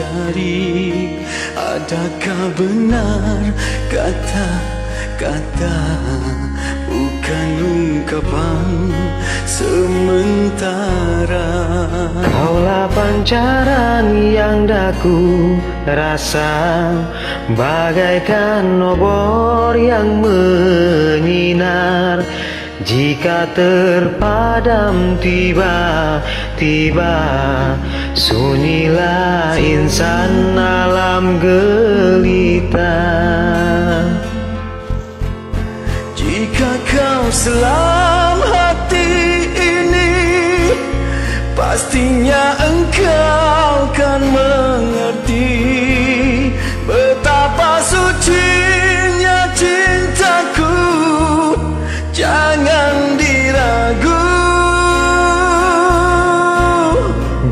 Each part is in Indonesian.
mencari, adakah benar kata-kata bukan ungkapan sementara. Kaulah pancaran yang daku rasa, bagaikan obor yang menyinar. Jika terpadam tiba-tiba, sunyilah insan alam gelita. Jika kau selam hati ini, pastinya engkau kan mengerti betapa sucinya cintaku. Jangan diragu.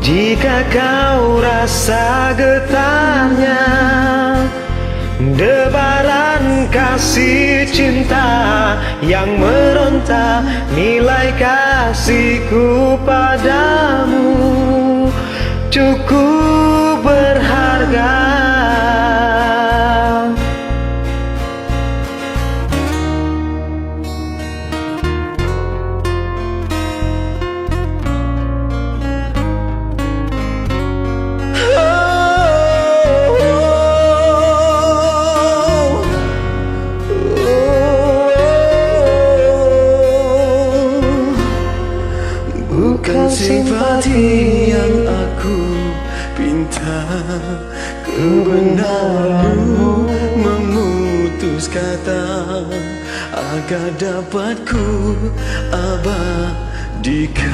Jika kau rasa getarnya debaran kasih cinta yang meronta, nilai kasihku padamu cukup berharga. Bukan simpati yang aku pinta, kebenaranmu memutus kata agar dapat ku abadikan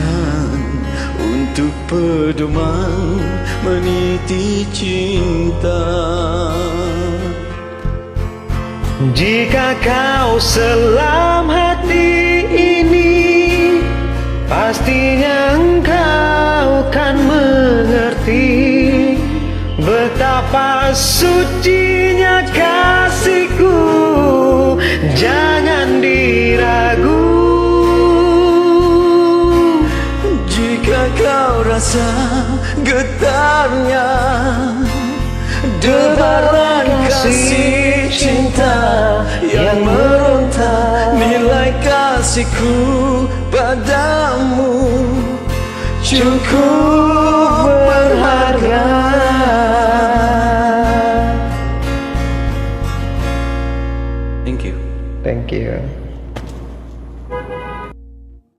untuk pedoman meniti cinta. Jika kau selam hati ini, pastinya engkau kan mengerti betapa sucinya kasihku. Jangan diragu. Jika kau rasa getarnya debaran kasih cinta yang meronta, nilai kasihku padamu cukup berharga. Thank you. Thank you.